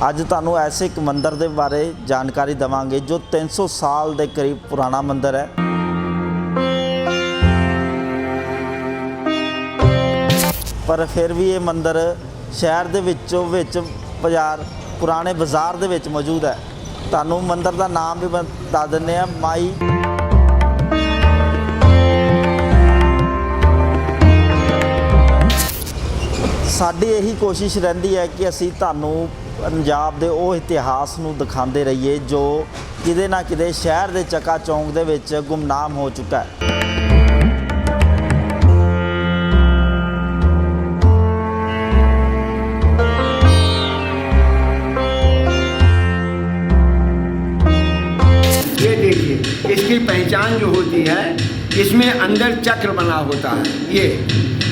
ਅੱਜ ਤੁਹਾਨੂੰ ऐसे एक मंदिर के बारे जानकारी देवांगे जो 300 साल के करीब पुराना मंदिर है। पर फिर भी ये मंदिर शहर के विचों विच बाजार पुराने बाजार के विच मौजूद है। ਤੁਹਾਨੂੰ मंदिर का नाम भी बता दिंदे आ माई साडी यही कोशिश रहिंदी है कि असी ਤੁਹਾਨੂੰ पंजाब के वो इतिहास नूं दिखाते रहिए जो किते ना किते शहर के चका चौंक दे विच गुमनाम हो चुका है। ये देखिए, इसकी पहचान जो होती है इसमें अंदर चक्र बना होता है। ये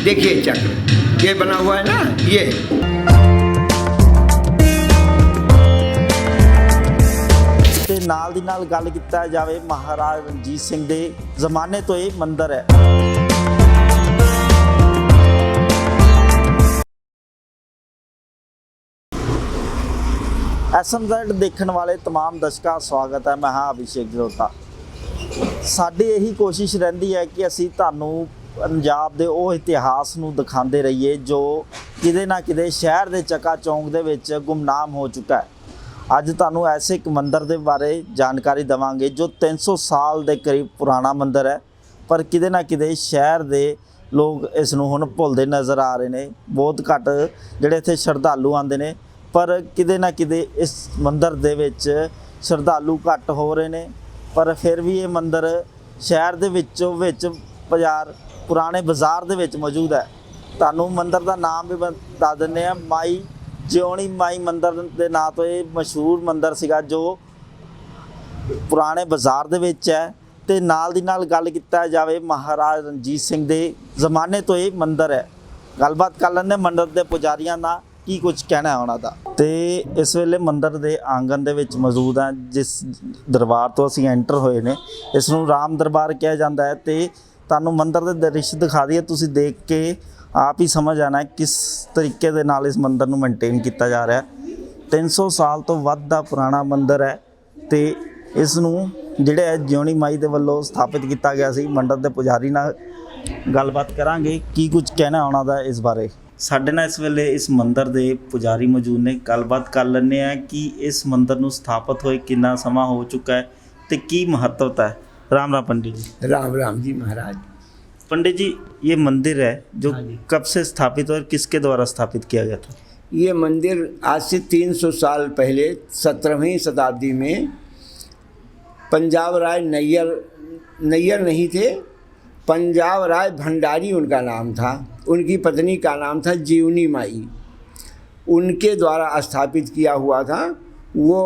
देखिए चक्र ये बना हुआ है ना। ये ते नाल दी नाल गल किया जाए महाराज रणजीत सिंह दे जमाने तो ये मंदिर है। SMZ देखने वाले तमाम दर्शकों का स्वागत है। मैं हाँ अभिषेक जलोटा। साडी यही कोशिश रहिंदी है कि असी तुहानू पंजाब के वो इतिहास नूं दिखाते रहिए जो किते ना किते शहर के चका चौंक दे विच गुमनाम हो चुका है। अज तुहानू ऐसे एक मंदिर के बारे जानकारी देवांगे जो 300 साल के करीब पुराना मंदिर है। पर किते ना किते शहर के लोग इस नूं हुण भुलदे नज़र आ रहे हैं। बहुत घट जिहड़े इत्थे श्रद्धालु आंदे ने, पर किते ना किते इस मंदिर दे विच श्रद्धालु घट हो रहे हैं। पर फिर भी ये मंदिर शहर के विचों विच बाजार पुराने बाजार के विच मौजूद है। तुहानू मंदिर का नाम भी बता दिंदे आ माई जियोनी माई मंदिर के नाम तो ये मशहूर मंदिर सीगा जो पुराने बाजार दे विच है। ते नाल दी नाल गल किया जाए महाराज रणजीत सिंह के जमाने तो ये मंदिर है। गलबात कर लेंदे मंदिर के पुजारियों का की कुछ कहना है उन्हों का। तो इस वेले मंदिर के आंगन दे विच मौजूद है जिस दरबार तो असीं एंटर होए ने, इसनूं राम दरबार कहा जाता है। तो तुहानूं मंदिर के दृश्य दिखा दिए, तुसीं देख के आप ही समझ आना है किस तरीके दे नाल इस मंदिर नूं मेनटेन किया जा रहा है। 300 साल तो वध दा पुराना मंदिर है। तो इसनूं जिहड़े जियोनी माई दे वल्लों स्थापित किया गया सी। मंदिर के पुजारी नाल गलबात करांगे की कुछ कहना उन्हां दा इस बारे। साडे नाल इस वेले इस मंदिर के पुजारी मौजूद ने, गलबात कर लैंदे आ कि इस मंदिर नूं स्थापित होए कितना समा हो चुका है तो की महत्वता है। राम राम पंडित जी। राम राम जी महाराज। पंडित जी, ये मंदिर है जो कब से स्थापित और किसके द्वारा स्थापित किया गया था? ये मंदिर आज से 300 साल पहले 17वीं शताब्दी में पंजाब राय नैयर नहीं थे, पंजाब राय भंडारी उनका नाम था। उनकी पत्नी का नाम था जीवनी माई, उनके द्वारा स्थापित किया हुआ था। वो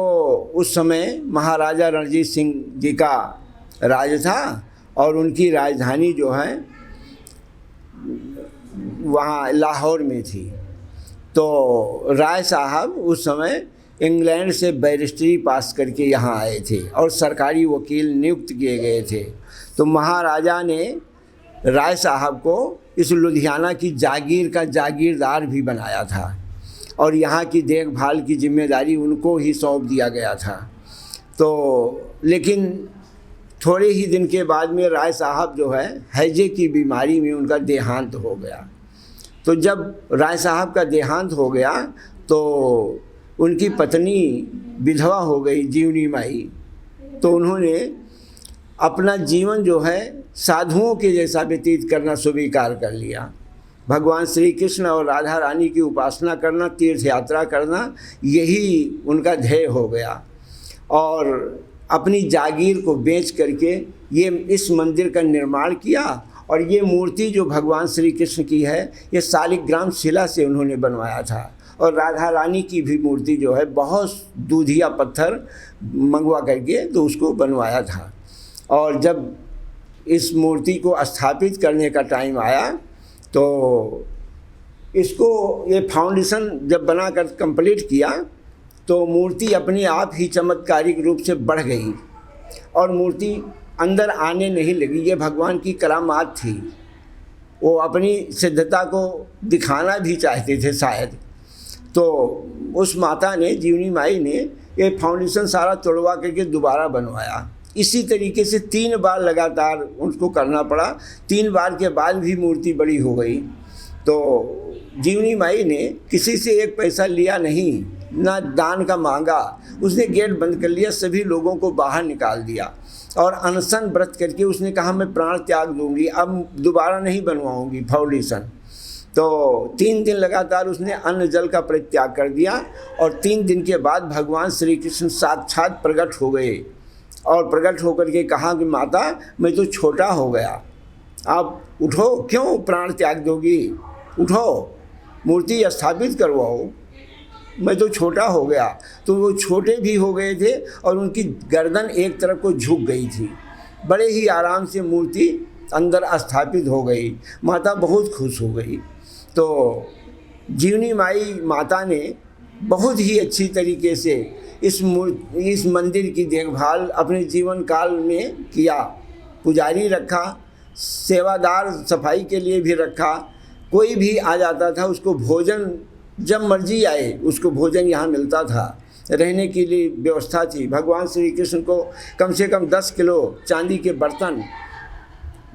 उस समय महाराजा रणजीत सिंह जी का राज था और उनकी राजधानी जो है वहाँ लाहौर में थी। तो राय साहब उस समय इंग्लैंड से बैरिस्टरी पास करके यहाँ आए थे और सरकारी वकील नियुक्त किए गए थे। तो महाराजा ने राय साहब को इस लुधियाना की जागीर का जागीरदार भी बनाया था और यहाँ की देखभाल की जिम्मेदारी उनको ही सौंप दिया गया था। तो लेकिन थोड़े ही दिन के बाद में राय साहब जो है हैजे की बीमारी में उनका देहांत हो गया। तो जब राय साहब का देहांत हो गया तो उनकी पत्नी विधवा हो गई जीवनी माई। तो उन्होंने अपना जीवन जो है साधुओं के जैसा व्यतीत करना स्वीकार कर लिया। भगवान श्री कृष्ण और राधा रानी की उपासना करना, तीर्थ यात्रा करना, यही उनका ध्येय हो गया। और अपनी जागीर को बेच करके ये इस मंदिर का निर्माण किया। और ये मूर्ति जो भगवान श्री कृष्ण की है ये शालिग्राम शिला से उन्होंने बनवाया था। और राधा रानी की भी मूर्ति जो है बहुत दूधिया पत्थर मंगवा करके तो उसको बनवाया था। और जब इस मूर्ति को स्थापित करने का टाइम आया तो इसको ये फाउंडेशन जब बनाकर कंप्लीट किया तो मूर्ति अपने आप ही चमत्कारिक रूप से बढ़ गई और मूर्ति अंदर आने नहीं लगी। ये भगवान की करामात थी। वो अपनी सिद्धता को दिखाना भी चाहते थे शायद। तो उस माता ने, जीवनी माई ने, ये फाउंडेशन सारा तोड़वा करके दोबारा बनवाया। इसी तरीके से 3 बार लगातार उनको करना पड़ा। 3 बार के बाद भी मूर्ति बड़ी हो गई। तो जीवनी माई ने किसी से 1 पैसा लिया नहीं, ना दान का मांगा। उसने गेट बंद कर लिया, सभी लोगों को बाहर निकाल दिया और अनशन व्रत करके उसने कहा मैं प्राण त्याग दूंगी, अब दोबारा नहीं बनवाऊंगी फाउंडेशन। तो 3 दिन लगातार उसने अन्न जल का परित्याग कर दिया और 3 दिन के बाद भगवान श्री कृष्ण साक्षात प्रकट हो गए और प्रकट होकर के कहा कि माता मैं तो छोटा हो गया, आप उठो, क्यों प्राण त्याग दोगी, उठो, मूर्ति स्थापित करवाओ, मैं तो छोटा हो गया। तो वो छोटे भी हो गए थे और उनकी गर्दन एक तरफ को झुक गई थी। बड़े ही आराम से मूर्ति अंदर स्थापित हो गई। माता बहुत खुश हो गई। तो जीवनी माई माता ने बहुत ही अच्छी तरीके से इस मंदिर की देखभाल अपने जीवन काल में किया। पुजारी रखा, सेवादार सफाई के लिए भी रखा। कोई भी आ जाता था उसको भोजन, जब मर्जी आए उसको भोजन यहाँ मिलता था। रहने के लिए व्यवस्था थी। भगवान श्री कृष्ण को कम से कम 10 किलो चांदी के बर्तन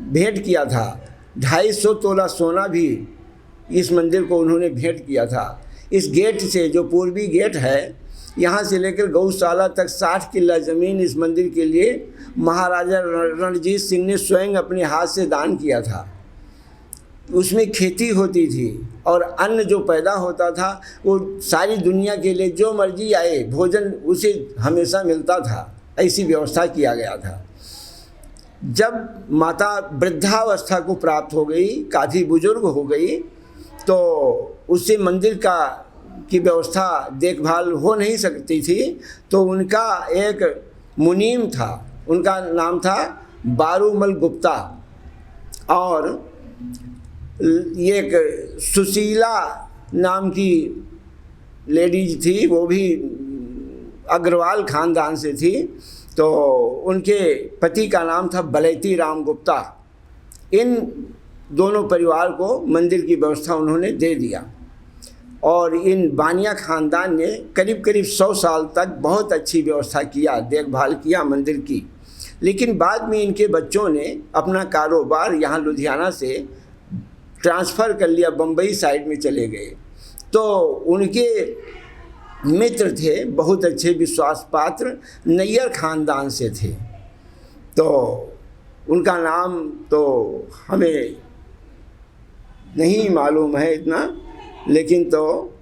भेंट किया था। 250 तोला सोना भी इस मंदिर को उन्होंने भेंट किया था। इस गेट से, जो पूर्वी गेट है, यहाँ से लेकर गौशाला तक 60 किला ज़मीन इस मंदिर के लिए महाराजा रणजीत सिंह ने स्वयं अपने हाथ से दान किया था। उसमें खेती होती थी और अन्न जो पैदा होता था वो सारी दुनिया के लिए जो मर्जी आए भोजन उसे हमेशा मिलता था। ऐसी व्यवस्था किया गया था। जब माता वृद्धावस्था को प्राप्त हो गई, काफ़ी बुजुर्ग हो गई, तो उससे मंदिर की व्यवस्था देखभाल हो नहीं सकती थी। तो उनका एक मुनीम था, उनका नाम था बारूमल गुप्ता, और ये एक सुशीला नाम की लेडीज थी, वो भी अग्रवाल ख़ानदान से थी। तो उनके पति का नाम था बलैती राम गुप्ता। इन दोनों परिवार को मंदिर की व्यवस्था उन्होंने दे दिया और इन बानिया ख़ानदान ने करीब करीब 100 साल तक बहुत अच्छी व्यवस्था किया, देखभाल किया मंदिर की। लेकिन बाद में इनके बच्चों ने अपना कारोबार यहाँ लुधियाना से ट्रांसफ़र कर लिया, बम्बई साइड में चले गए। तो उनके मित्र थे, बहुत अच्छे विश्वास पात्र नैयर ख़ानदान से थे। तो उनका नाम तो हमें नहीं मालूम है इतना, लेकिन तो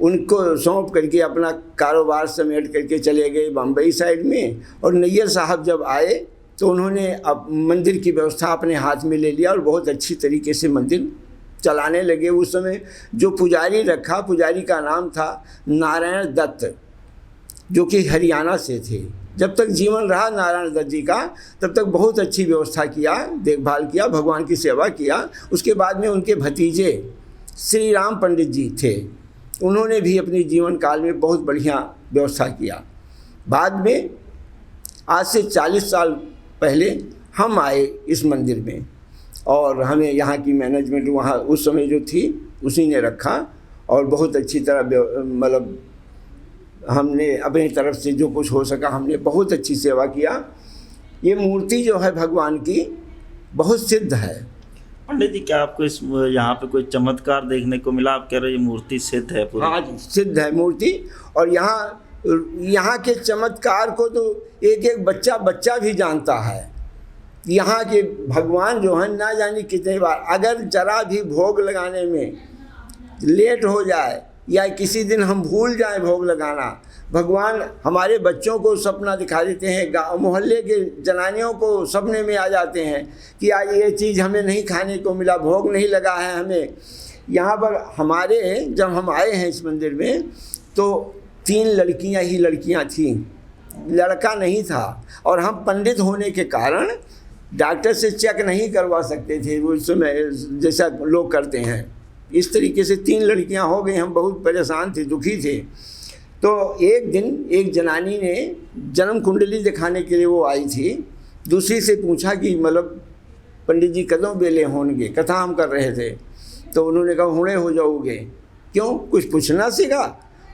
उनको सौंप करके अपना कारोबार समेट करके चले गए बम्बई साइड में। और नैयर साहब जब आए तो उन्होंने अब मंदिर की व्यवस्था अपने हाथ में ले लिया और बहुत अच्छी तरीके से मंदिर चलाने लगे। उस समय जो पुजारी रखा, पुजारी का नाम था नारायण दत्त, जो कि हरियाणा से थे। जब तक जीवन रहा नारायण दत्त जी का, तब तक बहुत अच्छी व्यवस्था किया, देखभाल किया, भगवान की सेवा किया। उसके बाद में उनके भतीजे श्री राम पंडित जी थे, उन्होंने भी अपने जीवन काल में बहुत बढ़िया व्यवस्था किया। बाद में आज से 40 साल पहले हम आए इस मंदिर में और हमें यहाँ की मैनेजमेंट वहाँ उस समय जो थी उसी ने रखा और बहुत अच्छी तरह मतलब हमने अपनी तरफ से जो कुछ हो सका हमने बहुत अच्छी सेवा किया। ये मूर्ति जो है भगवान की बहुत सिद्ध है। पंडित जी, क्या आपको इस यहाँ पे कोई चमत्कार देखने को मिला? आप कह रहे हो ये मूर्ति सिद्ध है पूरी? हाँ, सिद्ध है मूर्ति। और यहाँ के चमत्कार को तो एक एक बच्चा भी जानता है। यहाँ के भगवान जो है ना जाने कितने बार, अगर जरा भी भोग लगाने में लेट हो जाए या किसी दिन हम भूल जाएं भोग लगाना, भगवान हमारे बच्चों को सपना दिखा देते हैं, गाँव मोहल्ले के जनानियों को सपने में आ जाते हैं कि आज ये चीज़ हमें नहीं खाने को मिला, भोग नहीं लगा है हमें। यहाँ पर हमारे जब हम आए हैं इस मंदिर में तो 3 लड़कियाँ ही लड़कियाँ थीं, लड़का नहीं था। और हम पंडित होने के कारण डॉक्टर से चेक नहीं करवा सकते थे उस समय जैसा लोग करते हैं। इस तरीके से 3 लड़कियां हो गई। हम बहुत परेशान थे, दुखी थे। तो एक दिन एक जनानी ने जन्म कुंडली दिखाने के लिए वो आई थी। दूसरी से पूछा कि मतलब पंडित जी कदों बेले होंगे, कथा हम कर रहे थे। तो उन्होंने कहा हुणे हो जाओगे। क्यों, कुछ पूछना सीखा?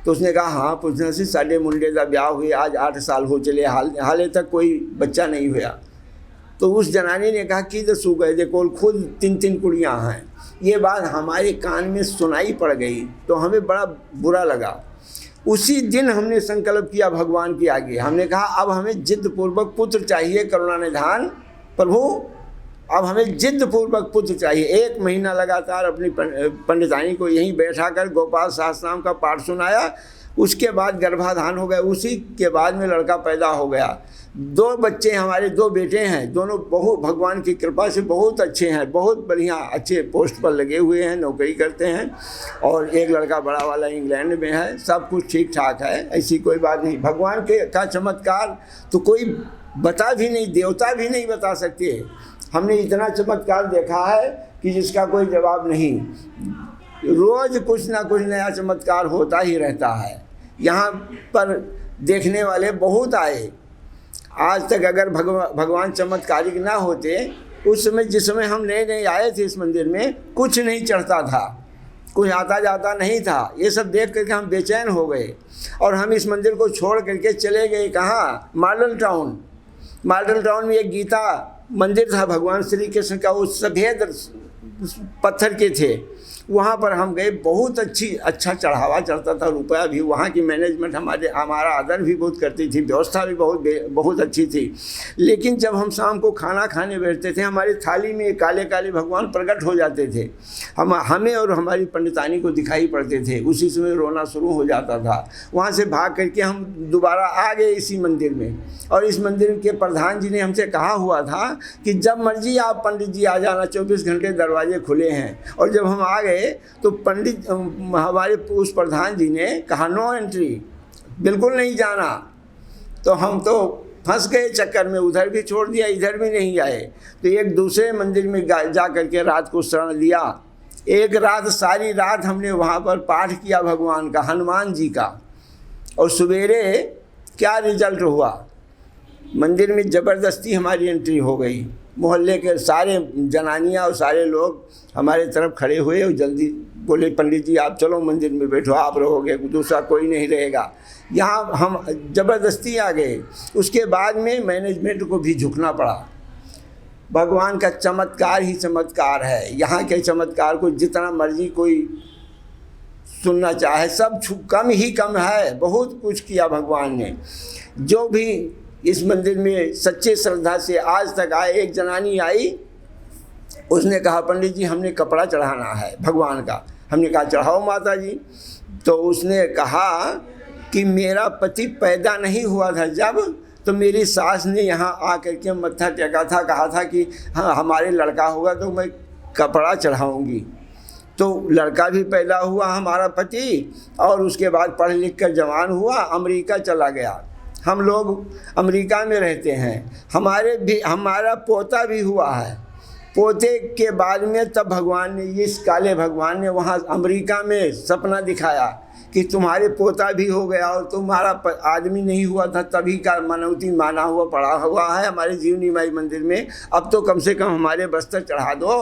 तो उसने कहा हाँ पूछना सी, साढ़े मुंडे का ब्याह हुए आज 8 साल हो चले, हाले तक कोई बच्चा नहीं हुआ। तो उस जनानी ने कहा कि सू गए देखो खुद 3 कुड़ियाँ हैं। ये बात हमारे कान में सुनाई पड़ गई तो हमें बड़ा बुरा लगा। उसी दिन हमने संकल्प किया भगवान के आगे, हमने कहा अब हमें जिद्द पूर्वक पुत्र चाहिए, करुणा निधान प्रभु अब हमें जिद्द पूर्वक पुत्र चाहिए। 1 महीना लगातार अपनी पंडितानी को यहीं बैठा कर गोपाल सहस्त्रनाम का पाठ सुनाया। उसके बाद गर्भाधान हो गया, उसी के बाद में लड़का पैदा हो गया। 2 बच्चे हमारे, 2 बेटे हैं, दोनों बहुत भगवान की कृपा से बहुत अच्छे हैं, बहुत बढ़िया अच्छे पोस्ट पर लगे हुए हैं, नौकरी करते हैं। और एक लड़का बड़ा वाला इंग्लैंड में है। सब कुछ ठीक ठाक है, ऐसी कोई बात नहीं। भगवान का चमत्कार तो कोई बता भी नहीं, देवता भी नहीं बता सकते। हमने इतना चमत्कार देखा है कि जिसका कोई जवाब नहीं। रोज़ कुछ ना कुछ नया चमत्कार होता ही रहता है। यहाँ पर देखने वाले बहुत आए। आज तक अगर भगवान चमत्कारिक ना होते, उस समय जिस समय हम नए आए थे इस मंदिर में, कुछ नहीं चढ़ता था, कुछ आता जाता नहीं था। ये सब देख करके हम बेचैन हो गए और हम इस मंदिर को छोड़ करके चले गए कहाँ, मॉडल टाउन। मॉडल टाउन में एक गीता मंदिर था भगवान श्री कृष्ण का, वो सफ़ेद पत्थर के थे। वहाँ पर हम गए, बहुत अच्छा चढ़ावा चढ़ता था, रुपया भी। वहाँ की मैनेजमेंट हमारा आदर भी बहुत करती थी, व्यवस्था भी बहुत अच्छी थी। लेकिन जब हम शाम को खाना खाने बैठते थे, हमारी थाली में काले काले भगवान प्रकट हो जाते थे। हमें और हमारी पंडितानी को दिखाई पड़ते थे। उसी समय रोना शुरू हो जाता था। वहाँ से भाग करके हम दोबारा आ गए इसी मंदिर में। और इस मंदिर के प्रधान जी ने हमसे कहा हुआ था कि जब मर्जी आप पंडित जी आ जाना, 24 घंटे दरवाजे खुले हैं। और जब हम आ गए तो पंडित हमारे उस प्रधान जी ने कहा नो एंट्री, बिल्कुल नहीं जाना। तो हम तो फंस गए चक्कर में, उधर भी छोड़ दिया, इधर भी नहीं आए। तो एक दूसरे मंदिर में जा करके रात को शरण लिया। एक रात, सारी रात हमने वहाँ पर पाठ किया भगवान का, हनुमान जी का। और सवेरे क्या रिजल्ट हुआ, मंदिर में ज़बरदस्ती हमारी एंट्री हो गई। मोहल्ले के सारे जनानियाँ और सारे लोग हमारे तरफ खड़े हुए और जल्दी बोले पंडित जी आप चलो मंदिर में बैठो, आप रहोगे, दूसरा कोई नहीं रहेगा। यहाँ हम ज़बरदस्ती आ गए। उसके बाद में मैनेजमेंट को भी झुकना पड़ा। भगवान का चमत्कार ही चमत्कार है। यहाँ के चमत्कार को जितना मर्जी कोई सुनना चाहे, सब कम ही कम है। बहुत कुछ किया भगवान ने। जो भी इस मंदिर में सच्चे श्रद्धा से आज तक आए, एक जनानी आई, उसने कहा पंडित जी हमने कपड़ा चढ़ाना है भगवान का। हमने कहा चढ़ाओ माता जी। तो उसने कहा कि मेरा पति पैदा नहीं हुआ था जब, तो मेरी सास ने यहाँ आ करके मत्था टेका था, कहा था कि हाँ हमारे लड़का होगा तो मैं कपड़ा चढ़ाऊँगी। तो लड़का भी पैदा हुआ हमारा पति, और उसके बाद पढ़ लिख कर जवान हुआ, अमेरिका चला गया। हम लोग अमेरिका में रहते हैं। हमारा पोता भी हुआ है। पोते के बाद में तब भगवान ने, इस काले भगवान ने वहाँ अमेरिका में सपना दिखाया कि तुम्हारे पोता भी हो गया और तुम्हारा आदमी नहीं हुआ था, तभी का मनौती माना हुआ पड़ा हुआ है हमारे जीवनी माई मंदिर में। अब तो कम से कम हमारे बस्तर चढ़ा दो।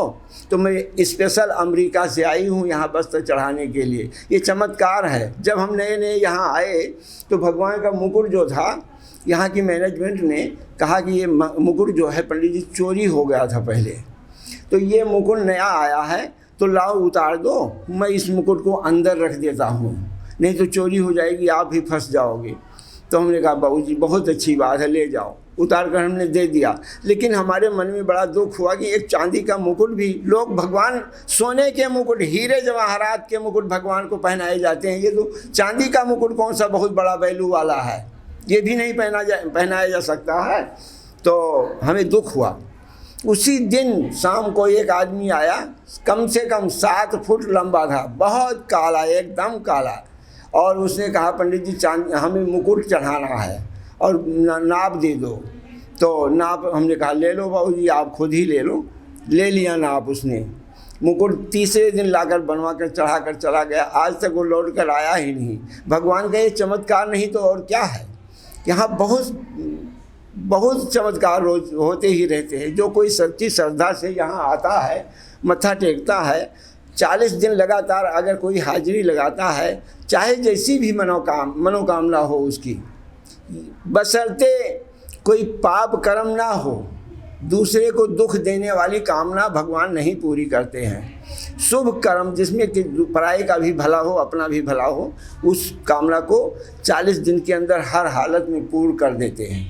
तो मैं स्पेशल अमेरिका से आई हूँ यहाँ बस्तर चढ़ाने के लिए। ये चमत्कार है। जब हम नए यहाँ आए तो भगवान का मुकुट जो था, यहाँ की मैनेजमेंट ने कहा कि ये मुकुट जो है पंडित जी चोरी हो गया था पहले, तो ये मुकुट नया आया है तो लाओ उतार दो, मैं इस मुकुट को अंदर रख देता हूँ, नहीं तो चोरी हो जाएगी, आप भी फंस जाओगे। तो हमने कहा बाबू जी बहुत अच्छी बात है, ले जाओ। उतार कर हमने दे दिया। लेकिन हमारे मन में बड़ा दुख हुआ कि एक चांदी का मुकुट भी, लोग भगवान सोने के मुकुट, हीरे जवाहरात के मुकुट भगवान को पहनाए जाते हैं, ये तो चांदी का मुकुट कौन सा बहुत बड़ा वैल्यू वाला है, ये भी नहीं पहनाया जा सकता है। तो हमें दुख हुआ। उसी दिन शाम को एक आदमी आया, कम से कम 7 फुट लंबा था, बहुत काला, एकदम काला। और उसने कहा पंडित जी हमें मुकुट चढ़ाना है और नाप दे दो। तो नाप हमने कहा ले लो बाबू जी, आप खुद ही ले लो। ले लिया नाप उसने। मुकुट तीसरे दिन लाकर बनवा कर चढ़ा कर चला गया। आज तक वो लौट कर आया ही नहीं। भगवान का ये चमत्कार नहीं तो और क्या है। यहाँ बहुत चमत्कार रोज होते ही रहते हैं। जो कोई सच्ची श्रद्धा से यहाँ आता है, मत्था टेकता है, 40 दिन लगातार अगर कोई हाजिरी लगाता है, चाहे जैसी भी मनोकामना हो उसकी, बशर्ते कोई पाप कर्म ना हो, दूसरे को दुख देने वाली कामना भगवान नहीं पूरी करते हैं। शुभ कर्म जिसमें कि पराये का भी भला हो, अपना भी भला हो, उस कामना को 40 दिन के अंदर हर हालत में पूर्ण कर देते हैं।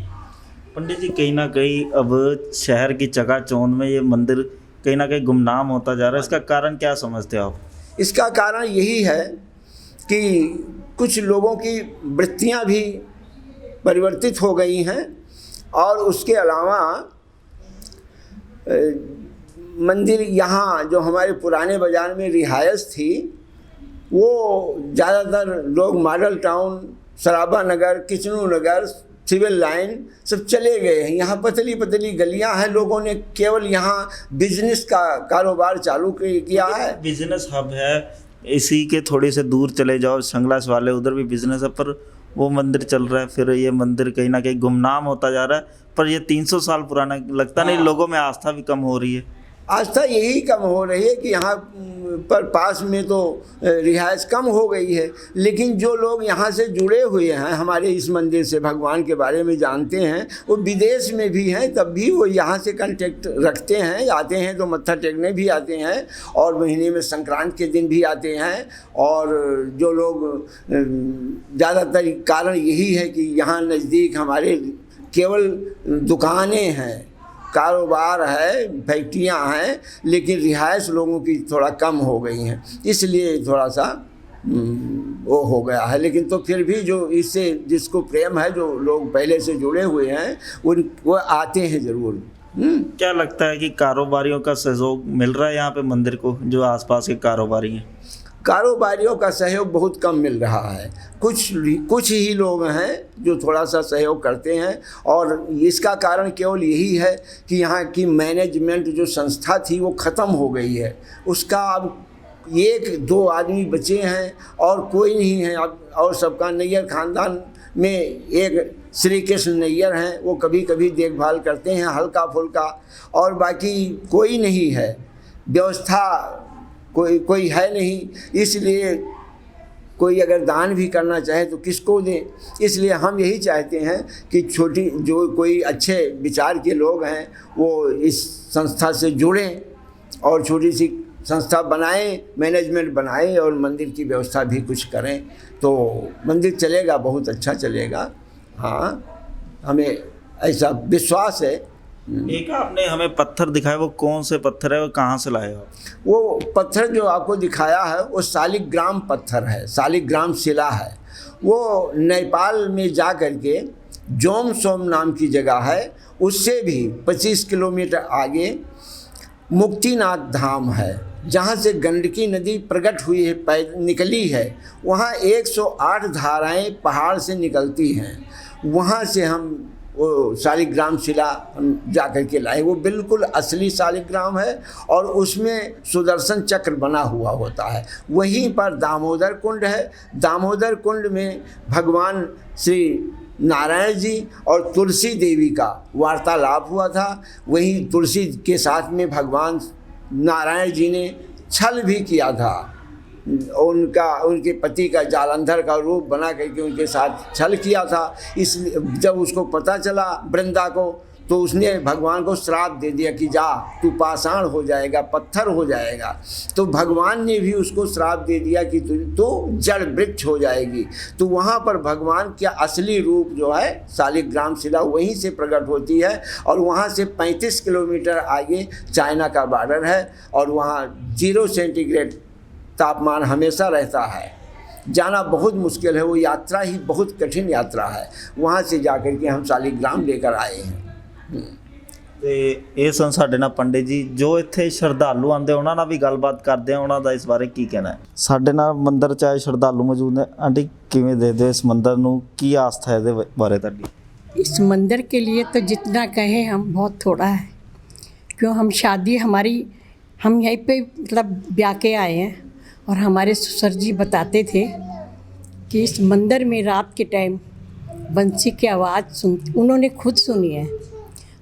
पंडित जी, कहीं ना कहीं अब शहर की चकाचौंध में ये मंदिर कहीं ना कहीं गुमनाम होता जा रहा है, इसका कारण क्या समझते हो आप? इसका कारण यही है कि कुछ लोगों की वृत्तियां भी परिवर्तित हो गई हैं, और उसके अलावा मंदिर यहाँ जो हमारे पुराने बाज़ार में रिहायश थी, वो ज़्यादातर लोग मॉडल टाउन, सराबा नगर, किचनू नगर, सिविल लाइन सब चले गए हैं। यहाँ पतली पतली गलियाँ हैं, लोगों ने केवल यहाँ बिजनेस का कारोबार चालू किया है। बिजनेस हब है, इसी के थोड़ी से दूर चले जाओ संगलास वाले, उधर भी बिजनेस है, पर वो मंदिर चल रहा है। फिर ये मंदिर कहीं ना कहीं गुमनाम होता जा रहा है, पर ये 300 साल पुराना लगता नहीं, लोगों में आस्था भी कम हो रही है। आस्था यही कम हो रही है कि यहाँ पर पास में तो रिहायश कम हो गई है, लेकिन जो लोग यहाँ से जुड़े हुए हैं, हमारे इस मंदिर से भगवान के बारे में जानते हैं, वो विदेश में भी हैं, तब भी वो यहाँ से कांटेक्ट रखते हैं, आते हैं तो मत्था टेकने भी आते हैं, और महीने में संक्रांति के दिन भी आते हैं। और जो लोग ज़्यादातर कारण यही है कि यहाँ नज़दीक हमारे केवल दुकानें हैं, कारोबार है, फैक्ट्रियां हैं, लेकिन रिहायश लोगों की थोड़ा कम हो गई हैं, इसलिए थोड़ा सा वो हो गया है। लेकिन तो फिर भी जो इससे जिसको प्रेम है, जो लोग पहले से जुड़े हुए हैं, वो आते हैं ज़रूर। क्या लगता है कि कारोबारियों का सहयोग मिल रहा है यहाँ पे मंदिर को, जो आसपास के कारोबारी हैं? कारोबारियों का सहयोग बहुत कम मिल रहा है। कुछ ही लोग हैं जो थोड़ा सा सहयोग करते हैं, और इसका कारण केवल यही है कि यहाँ की मैनेजमेंट जो संस्था थी वो ख़त्म हो गई है। उसका अब 1-2 आदमी बचे हैं और कोई नहीं है अब। और सबका नैयर ख़ानदान में एक श्री कृष्ण नैयर हैं, वो कभी कभी देखभाल करते हैं हल्का फुल्का, और बाकी कोई नहीं है। व्यवस्था कोई है नहीं, इसलिए कोई अगर दान भी करना चाहे तो किसको दें। इसलिए हम यही चाहते हैं कि छोटी जो कोई अच्छे विचार के लोग हैं वो इस संस्था से जुड़ें और छोटी सी संस्था बनाएं, मैनेजमेंट बनाएं, और मंदिर की व्यवस्था भी कुछ करें, तो मंदिर चलेगा, बहुत अच्छा चलेगा। हाँ, हमें ऐसा विश्वास है। एक आपने हमें पत्थर दिखाया, वो कौन से पत्थर है, वो कहाँ से लाए हो? वो पत्थर जो आपको दिखाया है वो शालिग्राम पत्थर है, शालिग्राम शिला है। वो नेपाल में जा कर के जोम सोम नाम की जगह है, उससे भी 25 किलोमीटर आगे मुक्तिनाथ धाम है, जहाँ से गंडकी नदी प्रकट हुई है, निकली है। वहाँ 108 धाराएं पहाड़ से निकलती हैं। वहाँ से हम वो शालिग्राम शिला जा कर के लाए। वो बिल्कुल असली शालिग्राम है, और उसमें सुदर्शन चक्र बना हुआ होता है। वहीं पर दामोदर कुंड है। दामोदर कुंड में भगवान श्री नारायण जी और तुलसी देवी का वार्तालाप हुआ था। वहीं तुलसी के साथ में भगवान नारायण जी ने छल भी किया था। उनके पति का जालंधर का रूप बना करके उनके साथ छल किया था। इसलिए जब उसको पता चला वृंदा को, तो उसने भगवान को श्राप दे दिया कि जा तू पाषाण हो जाएगा, पत्थर हो जाएगा। तो भगवान ने भी उसको श्राप दे दिया कि तू जड़ वृक्ष हो जाएगी। तो वहाँ पर भगवान का असली रूप जो है शालिग्राम शिला वहीं से प्रकट होती है, और वहाँ से 35 किलोमीटर आगे चाइना का बॉर्डर है, और वहाँ 0 सेंटीग्रेड तापमान हमेशा रहता है। जाना बहुत मुश्किल है, वो यात्रा ही बहुत कठिन यात्रा है। वहाँ से जाकर के हम शालिग्राम लेकर आए हैं। ਤੇ ਇਹ ਸਨ ਸਾਡੇ ਨਾਲ ਪੰਡਿਤ ਜੀ ਜੋ ਇੱਥੇ ਸ਼ਰਧਾਲੂ ਆਉਂਦੇ, ਉਹਨਾਂ ਨਾਲ ਵੀ ਗੱਲਬਾਤ ਕਰਦੇ ਆ, ਉਹਨਾਂ ਦਾ ਇਸ ਬਾਰੇ ਕੀ ਕਹਿਣਾ ਹੈ। ਸਾਡੇ ਨਾਲ ਮੰਦਿਰ 'ਚ ਆਏ ਸ਼ਰਧਾਲੂ ਮੌਜੂਦ ਨੇ। ਆਂਟੀ, ਕਿਵੇਂ ਦੇਖਦੇ ਹੋ ਇਸ ਮੰਦਿਰ ਨੂੰ, ਕੀ ਆਸਥਾ ਹੈ ਇਹਦੇ ਬਾਰੇ ਤੁਹਾਡੀ? इस मंदिर के लिए तो जितना कहें हम बहुत थोड़ा है, क्यों हम शादी हम यहीं पे मतलब ब्याह के आए हैं, और हमारे ससुर जी बताते थे कि इस मंदिर में रात के टाइम बंसी की आवाज़ उन्होंने खुद सुनी है,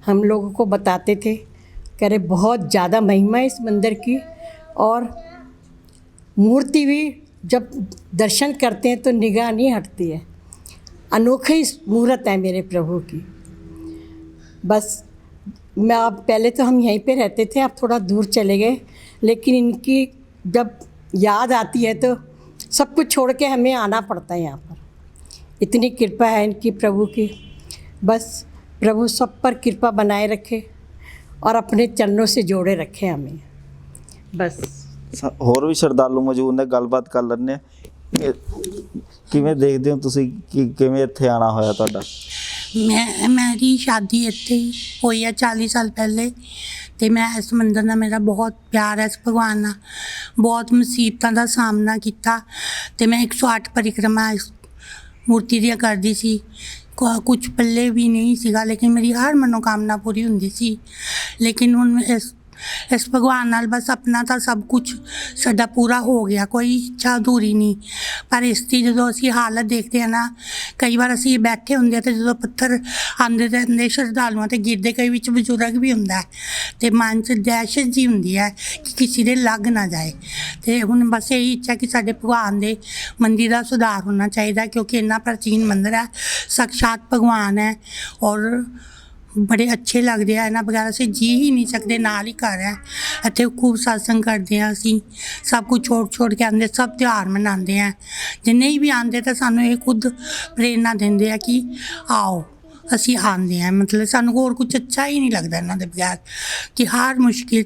हम लोगों को बताते थे। कह रहे बहुत ज़्यादा महिमा है इस मंदिर की, और मूर्ति भी जब दर्शन करते हैं तो निगाह नहीं हटती है। अनोखी मूर्त है मेरे प्रभु की। बस मैं अब पहले तो हम यहीं पे रहते थे, अब थोड़ा दूर चले गए, लेकिन इनकी जब याद आती है तो सब कुछ छोड़ के हमें आना पड़ता है यहाँ पर। इतनी कृपा है इनकी प्रभु की। बस प्रभु सब पर कृपा बनाए रखे और अपने चरणों से जोड़े रखे हमें। बस ਹੋਰ ਵੀ ਸ਼ਰਧਾਲੂ ਮੌਜੂਦ ਨੇ, ਗੱਲਬਾਤ ਕਰ ਲੈਂਦੇ ਹਾਂ। ਕਿਵੇਂ ਦੇਖਦੇ ਹੋ ਤੁਸੀਂ ਕਿ ਕਿਵੇਂ ਇੱਥੇ ਆਣਾ ਹੋਇਆ ਤੁਹਾਡਾ? मेरी शादी इत्थे ही हुई है 40 साल पहले। तो मैं इस मंदिर नाल मेरा बहुत प्यार है, इस भगवान नाल बहुत मुसीबतों का सामना किया। तो मैं 108 परिक्रमा इस मूर्ति दी करदी सी। कुछ पल्ले भी नहीं सीगा, लेकिन मेरी हर मनोकामना पूरी हुंदी सी। लेकिन हुण इस भगवान नाल बस अपना तो सब कुछ साडा पूरा हो गया, कोई इच्छा अधूरी नहीं। पर इसकी जो असी हालत देखते हैं ना, कई बार असी बैठे होंगे तो जो पत्थर आते रहते श्रद्धालुओं ते गिरते, कई विच बजुर्ग भी हुंदा है, तो मन च दहशत जी हुंदी है कि किसी दे लग ना जाए। तो हुण बस यही इच्छा कि साडे भगवान दे मंदिर का सुधार होना चाहिए, क्योंकि इन्ना प्राचीन मंदिर है, साक्षात भगवान है और बड़े अच्छे लगते हैं। इन्होंने बगैर असीं जी ही नहीं सकते। नाल ही घर है, इत्थे खूब सत्संग करते हैं। असीं सब कुछ छोड़ के आते, सब त्यौहार मनाते हैं। जे नहीं भी आते तो सानू ये खुद प्रेरणा देंगे है कि आओ असीं आते हैं। मतलब सानू होर कुछ अच्छा ही नहीं लगता इन्हां दे बगैर, कि हर मुश्किल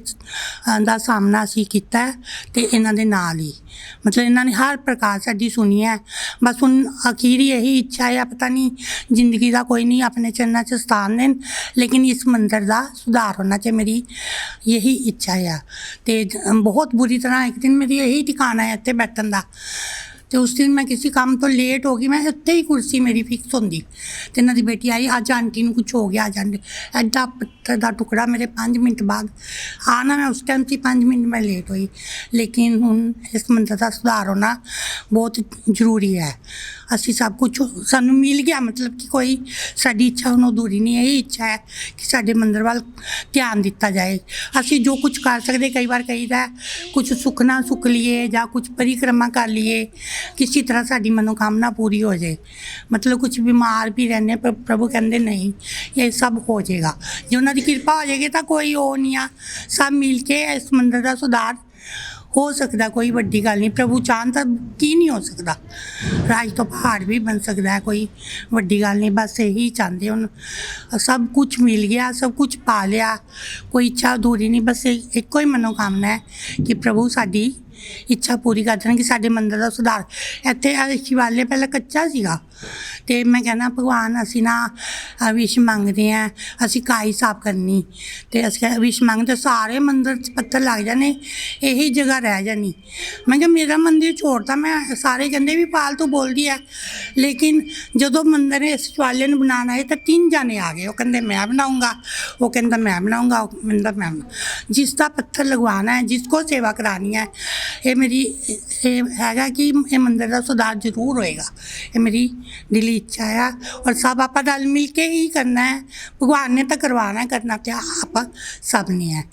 का सामना असीं कीता है ते इन्हां दे नाल ही। मतलब इन्होंने हर प्रकार साडी सुनी है। बस हुण अखीर यही इच्छा है, पता नहीं जिंदगी का कोई नहीं अपने चरणों च स्थान देन, लेकिन इस मंदिर का सुधार होना चाहिए, मेरी यही इच्छा है। तो बहुत बुरी तरह एक दिन मेरी यही ठिकाना है इत्थे बैठन का। तो उस दिन मैं किसी काम तो लेट हो गई, मैं इत्थे ही कुर्सी मेरी फिक्स होंदी। तो इन्हों की बेटी आई, अज आंटी नूं कुछ हो गया, अज आंटी एडा पत्थर का टुकड़ा मेरे 5 मिनट बाद आना। मैं उस टाइम से 5 मिनट में लेट हुई, लेकिन हुण इस मंदिर का सुधार होना बहुत जरूरी है। असी सब कुछ सानू मिल गया, मतलब कि कोई साडी इच्छा हुण अधूरी नहीं है। यही इच्छा है कि साडे मंदिर वाल ध्यान दिता जाए। असी जो कुछ कर सकते, कई बार कहीदा कुछ सुखना सुख लिए या कुछ परिक्रमा कर लिए, किसी तरह साडी मनोकामना पूरी हो जाए। मतलब कुछ बीमार भी रहने पर प्रभु कहते नहीं, ये सब हो जाएगा। जो उन्होंने कृपा हो जाएगी तो कोई वो नहीं आ, सब मिल के इस मंदिर का सुधार हो सकता। कोई वड्डी गल नहीं, प्रभु चाहन तो की नहीं हो सकता। राज तो पहाड़ भी बन सकता है, कोई वड्डी गल नहीं। बस यही चाहते हुण सब कुछ मिल गया, सब कुछ पा लिया, कोई इच्छा अधूरी नहीं। बस एक ही मनोकामना है कि प्रभु साडी इच्छा पूरी कर देना, कि साडे मंदिर का सुधार। इत्थे शिवालय पहले कच्चा सीगा, तो मैं कहना भगवान असी ना विश मंगते हैं, असी काई साफ करनी, तो अस विश मंगते सारे मंदिर पत्थर लग जाने, यही जगह रह जानी। मैं क्या मेरा मंदिर छोड़ता, मैं सारे कहते भी फालतू बोलती है। लेकिन जो मंदिर इस शिवालय में बनाना है तो 3 जाने आ गए, वो कहते मैं बनाऊँगा, वो कहता मैं बनाऊँगा, मैं जिसका पत्थर लगवाना है, जिसको सेवा करानी है, ये मेरी हैगा कि ये मंदिर का सुधार जरूर होएगा। ये मेरी दिली इच्छा है और सब आप रल मिल के ही करना है। भगवान ने तो करवाना है, करना तो आप सब ने है।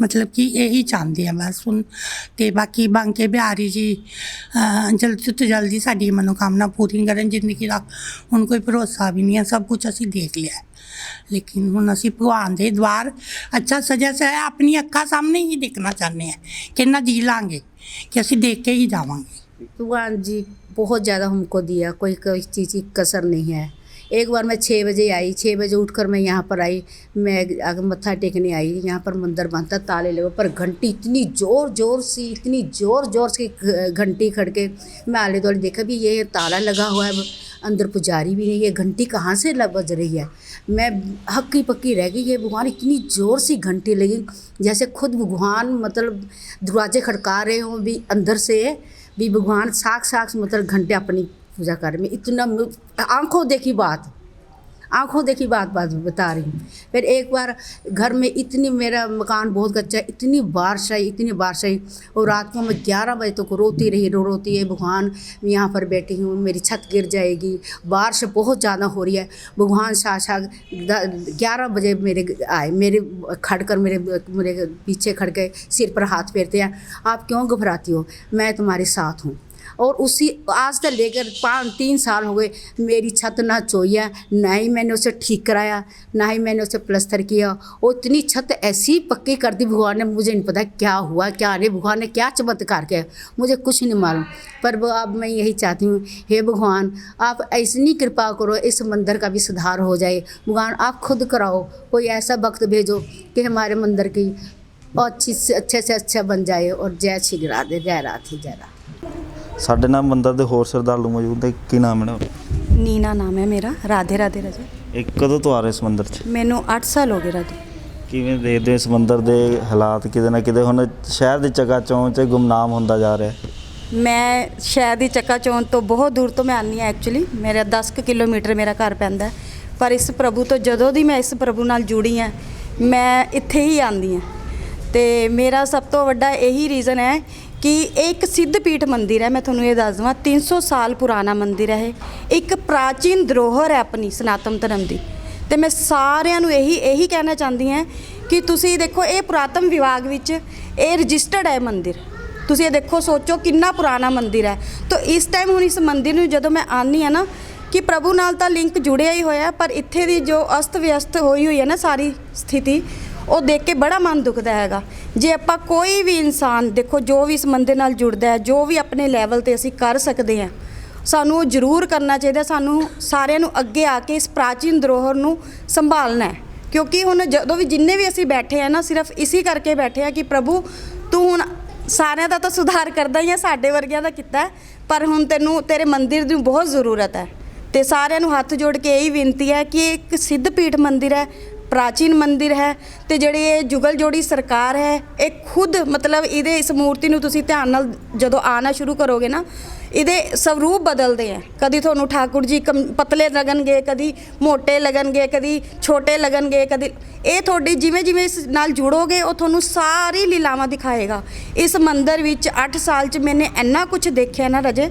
मतलब कि यही चाहते हैं बस हुण। तो बाकी बांके बिहारी जी जल्दी तो जल्दी साडी मनोकामना पूरी करन। जिंदगी का हुण कोई भरोसा भी नहीं है, सब कुछ असीं देख लिया है, लेकिन हुण असीं भगवान दे द्वार अच्छा सजा सा है, अपनी अक्खां सामने ही देखना चाहते हैं कि ना जी लांगे कि असीं देख के ही जावांगे। भगवान जी बहुत ज़्यादा हमको दिया, कोई कोई चीज़ की कसर नहीं है। एक बार मैं 6 बजे आई, 6 बजे उठकर मैं यहाँ पर आई, मैं आगे मत्था टेकने आई। यहाँ पर मंदिर बनता, ताले लगे, पर घंटी इतनी ज़ोर ज़ोर सी, इतनी ज़ोर ज़ोर से घंटी खड़के। मैं आले दुआले देखा भी ये ताला लगा हुआ है, अंदर पुजारी भी नहीं, ये घंटी कहाँ से बज रही है। मैं हक्की पक्की रह गई, ये भगवान इतनी ज़ोर सी घंटी लगी जैसे खुद भगवान मतलब दरवाजे खड़का रहे हों भी अंदर से, भी भगवान साक्षात मतलब घंटे अपनी पूजा कर में। इतना आंखों देखी बात, आंखों देखी बात बात बता रही हूँ। फिर एक बार घर में इतनी, मेरा मकान बहुत कच्चा है, इतनी बारिश आई, इतनी बारिश आई, और रात को मैं 11 बजे तक रोती रही, रोती है, भगवान यहाँ पर बैठी हूँ, मेरी छत गिर जाएगी, बारिश बहुत ज़्यादा हो रही है। भगवान साक्षात 11 बजे मेरे आए, मेरे खड़कर मेरे पीछे खड़ गए, सिर पर हाथ फेरते हैं, आप क्यों घबराती हो, मैं तुम्हारे साथ हूँ। और उसी आज तक लेकर 3 साल हो गए, मेरी छत ना चोई है, ना ही मैंने उसे ठीक कराया, ना ही मैंने उसे प्लस्तर किया, और इतनी छत ऐसी पक्की कर दी भगवान ने, मुझे नहीं पता क्या हुआ क्या नहीं, भगवान ने क्या चमत्कार किया, मुझे कुछ नहीं मालूम। पर वो अब मैं यही चाहती हूँ, हे भगवान आप ऐसी कृपा करो, इस मंदिर का भी सुधार हो जाए। भगवान आप खुद कराओ, कोई ऐसा वक्त भेजो कि हमारे मंदिर की अच्छे से अच्छा बन जाए। और जय श्री राधे, जय राधे, जय राधे। ਸਾਡੇ ਨਾਲ ਮੰਦਰ ਦੇ ਹੋਰ ਸ਼ਰਧਾਲੂ ਮੌਜੂਦ ਹੈ। ਕੀ ਨਾਮ ਹੈ ਨਾ? ਨੀਨਾ ਨਾਮ ਹੈ ਮੇਰਾ। ਰਾਧੇ ਰਾਧੇ ਰਾਜੇ। ਇਹ ਕਦੋਂ ਤੋਂ ਆ ਰਹੇ ਇਸ ਮੰਦਰ 'ਚ? ਮੈਨੂੰ 8 ਸਾਲ ਹੋ ਗਏ ਰਾਧੇ। ਕਿਵੇਂ ਦੇਖਦੇ ਹੋ ਇਸ ਮੰਦਰ ਦੇ ਹਾਲਾਤ? ਕਿਤੇ ਨਾ ਕਿਤੇ ਹੁਣ ਸ਼ਹਿਰ ਦੀ ਚਕਾਚੌਂਧ 'ਚ ਗੁੰਮਨਾਮ ਹੁੰਦਾ ਜਾ ਰਿਹਾ। ਮੈਂ ਸ਼ਹਿਰ ਦੀ ਚੱਕਾਚੌਂਧ ਤੋਂ ਬਹੁਤ ਦੂਰ ਤੋਂ ਮੈਂ ਆਉਂਦੀ ਹਾਂ। ਐਕਚੁਅਲੀ ਮੇਰਾ 10 ਕਿਲੋਮੀਟਰ ਮੇਰਾ ਘਰ ਪੈਂਦਾ, ਪਰ ਇਸ ਪ੍ਰਭੂ ਤੋਂ ਜਦੋਂ ਦੀ ਮੈਂ ਇਸ ਪ੍ਰਭੂ ਨਾਲ ਜੁੜੀ ਹਾਂ, ਮੈਂ ਇੱਥੇ ਹੀ ਆਉਂਦੀ ਹਾਂ। ਅਤੇ ਮੇਰਾ ਸਭ ਤੋਂ ਵੱਡਾ ਇਹੀ ਰੀਜ਼ਨ ਹੈ ਕਿ ਇਹ ਇੱਕ ਸਿੱਧ ਪੀਠ ਮੰਦਿਰ ਹੈ। ਮੈਂ ਤੁਹਾਨੂੰ ਇਹ ਦੱਸ ਦੇਵਾਂ, 300 ਸਾਲ ਪੁਰਾਣਾ ਮੰਦਿਰ ਹੈ ਇਹ, ਇੱਕ ਪ੍ਰਾਚੀਨ ਧਰੋਹਰ ਹੈ ਆਪਣੀ ਸਨਾਤਨ ਧਰਮ ਦੀ। ਅਤੇ ਮੈਂ ਸਾਰਿਆਂ ਨੂੰ ਇਹੀ ਕਹਿਣਾ ਚਾਹੁੰਦੀ ਹਾਂ ਕਿ ਤੁਸੀਂ ਦੇਖੋ, ਇਹ ਪੁਰਾਤਨ ਵਿਭਾਗ ਵਿੱਚ ਇਹ ਰਜਿਸਟਰਡ ਹੈ ਮੰਦਿਰ। ਤੁਸੀਂ ਇਹ ਦੇਖੋ, ਸੋਚੋ ਕਿੰਨਾ ਪੁਰਾਣਾ ਮੰਦਿਰ ਹੈ। ਤਾਂ ਇਸ ਟਾਈਮ ਹੁਣ ਇਸ ਮੰਦਿਰ ਨੂੰ ਜਦੋਂ ਮੈਂ ਆਉਂਦੀ ਹਾਂ ਨਾ, ਕਿ ਪ੍ਰਭੂ ਨਾਲ ਤਾਂ ਲਿੰਕ ਜੁੜਿਆ ਹੀ ਹੋਇਆ, ਪਰ ਇੱਥੇ ਦੀ ਜੋ ਅਸਤ ਵਿਅਸਤ ਹੋਈ ਹੈ ਨਾ ਸਾਰੀ ਸਥਿਤੀ, ਉਹ ਦੇਖ ਕੇ ਬੜਾ ਮਨ ਦੁਖਦਾ ਹੈਗਾ। ਜੇ ਆਪਾਂ ਕੋਈ ਵੀ ਇਨਸਾਨ ਦੇਖੋ, ਜੋ ਵੀ ਇਸ ਮੰਦਿਰ ਨਾਲ ਜੁੜਦਾ ਹੈ, ਜੋ ਵੀ ਆਪਣੇ ਲੈਵਲ 'ਤੇ ਅਸੀਂ ਕਰ ਸਕਦੇ ਹਾਂ, ਸਾਨੂੰ ਉਹ ਜ਼ਰੂਰ ਕਰਨਾ ਚਾਹੀਦਾ। ਸਾਨੂੰ ਸਾਰਿਆਂ ਨੂੰ ਅੱਗੇ ਆ ਕੇ ਇਸ ਪ੍ਰਾਚੀਨ ਧਰੋਹਰ ਨੂੰ ਸੰਭਾਲਣਾ ਹੈ, ਕਿਉਂਕਿ ਹੁਣ ਜਦੋਂ ਵੀ ਜਿੰਨੇ ਵੀ ਅਸੀਂ ਬੈਠੇ ਆ ਨਾ, ਸਿਰਫ ਇਸੀ ਕਰਕੇ ਬੈਠੇ ਆ ਕਿ ਪ੍ਰਭੂ ਤੂੰ ਹੁਣ ਸਾਰਿਆਂ ਦਾ ਤਾਂ ਸੁਧਾਰ ਕਰਦਾ ਹੀ ਆ, ਸਾਡੇ ਵਰਗਿਆਂ ਦਾ ਕੀਤਾ, ਪਰ ਹੁਣ ਤੇਰੇ ਮੰਦਿਰ ਦੀ ਬਹੁਤ ਜ਼ਰੂਰਤ ਹੈ। ਅਤੇ ਸਾਰਿਆਂ ਨੂੰ ਹੱਥ ਜੋੜ ਕੇ ਇਹੀ ਬੇਨਤੀ ਹੈ ਕਿ ਇੱਕ ਸਿੱਧ ਪੀਠ ਮੰਦਿਰ ਹੈ, ਪ੍ਰਾਚੀਨ ਮੰਦਿਰ ਹੈ, ਅਤੇ ਜਿਹੜੀ ਇਹ ਜੁਗਲ ਜੋੜੀ ਸਰਕਾਰ ਹੈ, ਇਹ ਖੁਦ ਮਤਲਬ ਇਹਦੇ ਇਸ ਮੂਰਤੀ ਨੂੰ ਤੁਸੀਂ ਧਿਆਨ ਨਾਲ ਜਦੋਂ ਆਉਣਾ ਸ਼ੁਰੂ ਕਰੋਗੇ ਨਾ, ਇਹਦੇ ਸਵਰੂਪ ਬਦਲਦੇ ਹੈ। ਕਦੀ ਤੁਹਾਨੂੰ ਠਾਕੁਰ ਜੀ ਪਤਲੇ ਲੱਗਣਗੇ, ਕਦੀ ਮੋਟੇ ਲੱਗਣਗੇ, ਕਦੀ ਛੋਟੇ ਲੱਗਣਗੇ, ਕਦੀ ਇਹ ਤੁਹਾਡੀ ਜਿਵੇਂ ਇਸ ਨਾਲ ਜੁੜੋਗੇ, ਉਹ ਤੁਹਾਨੂੰ ਸਾਰੀ ਲੀਲਾਵਾਂ ਦਿਖਾਏਗਾ। ਇਸ ਮੰਦਿਰ ਵਿੱਚ 8 ਸਾਲ 'ਚ ਮੈਨੇ ਇੰਨਾ ਕੁਛ ਦੇਖਿਆ ਨਾ ਰਜੇ,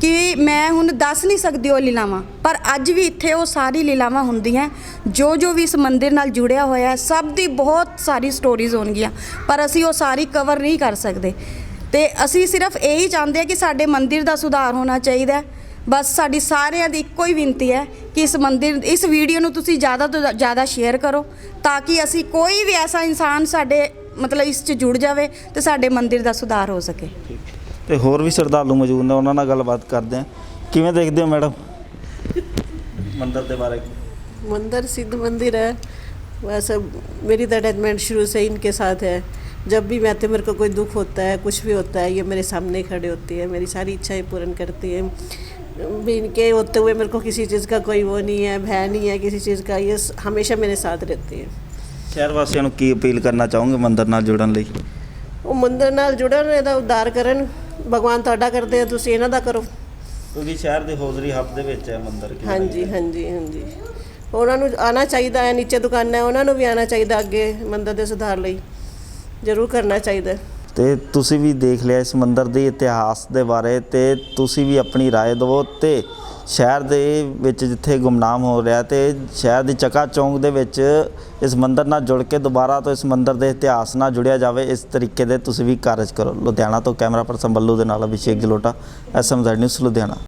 ਕਿ ਮੈਂ ਹੁਣ ਦੱਸ ਨਹੀਂ ਸਕਦੀ ਉਹ ਲੀਲਾਵਾਂ, ਪਰ ਅੱਜ ਵੀ ਇੱਥੇ ਉਹ ਸਾਰੀ ਲੀਲਾਵਾਂ ਹੁੰਦੀਆਂ। ਜੋ ਵੀ ਇਸ ਮੰਦਿਰ ਨਾਲ ਜੁੜਿਆ ਹੋਇਆ, ਸਭ ਦੀ ਬਹੁਤ ਸਾਰੀ ਸਟੋਰੀਜ਼ ਹੋਣਗੀਆਂ, ਪਰ ਅਸੀਂ ਉਹ ਸਾਰੀ ਕਵਰ ਨਹੀਂ ਕਰ ਸਕਦੇ। ਅਤੇ ਅਸੀਂ ਸਿਰਫ ਇਹੀ ਚਾਹੁੰਦੇ ਹਾਂ ਕਿ ਸਾਡੇ ਮੰਦਿਰ ਦਾ ਸੁਧਾਰ ਹੋਣਾ ਚਾਹੀਦਾ। ਬਸ ਸਾਡੀ ਸਾਰਿਆਂ ਦੀ ਇੱਕੋ ਹੀ ਬੇਨਤੀ ਹੈ ਕਿ ਇਸ ਵੀਡੀਓ ਨੂੰ ਤੁਸੀਂ ਜ਼ਿਆਦਾ ਤੋਂ ਜ਼ਿਆਦਾ ਸ਼ੇਅਰ ਕਰੋ, ਤਾਂ ਕਿ ਅਸੀਂ ਕੋਈ ਵੀ ਐਸਾ ਇਨਸਾਨ ਸਾਡੇ ਮਤਲਬ ਇਸ 'ਚ ਜੁੜ ਜਾਵੇ ਅਤੇ ਸਾਡੇ ਮੰਦਿਰ ਦਾ ਸੁਧਾਰ ਹੋ ਸਕੇ। ਤੇ ਹੋਰ ਵੀ ਸ਼ਰਧਾਲੂ ਮੌਜੂਦ ਨੇ, ਉਹਨਾਂ ਨਾਲ ਗੱਲਬਾਤ ਕਰਦੇ ਹਾਂ। ਕਿਵੇਂ ਦੇਖਦੇ ਹੋ ਮੈਡਮ ਮੰਦਰ ਦੇ ਬਾਰੇ? मंदिर सिद्ध मंदिर है। वैसे मेरी तो अटैचमेंट शुरू से ही इनके साथ है। जब भी मैं आती हूँ, मेरे को कोई दुख होता है, कुछ भी होता है, ये मेरे सामने खड़े होती है, मेरी सारी इच्छाएं पूर्ण करती है। भी इनके होते हुए मेरे को किसी चीज़ का कोई वो नहीं है, भय नहीं है किसी चीज़ का, ये हमेशा मेरे साथ रहती है। ਸ਼ਹਿਰ ਵਾਸੀਆਂ ਨੂੰ ਕੀ ਅਪੀਲ ਕਰਨਾ ਚਾਹੋਗੇ ਮੰਦਰ ਨਾਲ ਜੁੜਨ ਲਈ? ਉਹ ਮੰਦਰ ਨਾਲ ਜੁੜਨ, ਇਹਦਾ ਉद्धार ਕਰਨ, ਭਗਵਾਨ ਤੁਹਾਡਾ ਕਰਦੇ ਆ, ਤੁਸੀਂ ਇਹਨਾਂ ਦਾ ਕਰੋ। ਕਿਉਂਕਿ ਸ਼ਹਿਰ ਦੀ ਹੌਜ਼ਰੀ ਹੱਬ ਦੇ ਵਿੱਚ ਹੈ ਮੰਦਰ। ਹਾਂਜੀ ਉਹਨਾਂ ਨੂੰ ਆਉਣਾ ਚਾਹੀਦਾ ਹੈ। ਨੀਚੇ ਦੁਕਾਨਾਂ, ਉਹਨਾਂ ਨੂੰ ਵੀ ਆਉਣਾ ਚਾਹੀਦਾ, ਅੱਗੇ ਮੰਦਰ ਦੇ ਸੁਧਾਰ ਲਈ ਜ਼ਰੂਰ ਕਰਨਾ ਚਾਹੀਦਾ। ਤੇ ਤੁਸੀਂ ਵੀ ਦੇਖ ਲਿਆ ਇਸ ਮੰਦਰ ਦੇ ਇਤਿਹਾਸ ਦੇ ਬਾਰੇ, ਤੇ ਤੁਸੀਂ ਵੀ ਆਪਣੀ ਰਾਏ ਦਿਓ। ਤੇ ਸ਼ਹਿਰ ਦੇ ਵਿੱਚ ਜਿੱਥੇ ਗੁੰਮਨਾਮ ਹੋ ਰਿਹਾ, ਤੇ ਸ਼ਹਿਰ ਦੀ ਚਕਾਚੌਂਕ ਦੇ ਵਿੱਚ ਇਸ ਮੰਦਰ ਨਾਲ ਜੁੜ ਕੇ ਦੁਬਾਰਾ ਤੋਂ ਇਸ ਮੰਦਰ ਦੇ ਇਤਿਹਾਸ ਨਾਲ ਜੁੜਿਆ ਜਾਵੇ, ਇਸ ਤਰੀਕੇ ਦੇ ਤੁਸੀਂ ਵੀ ਕਾਰਜ ਕਰੋ। ਲੁਧਿਆਣਾ ਤੋਂ ਕੈਮਰਾ ਪਰਸਨ ਬੱਲੂ ਦੇ ਨਾਲ ਅਭਿਸ਼ੇਕ ਜਲੋਟਾ, SMZ ਨਿਊਜ਼ ਲੁਧਿਆਣਾ।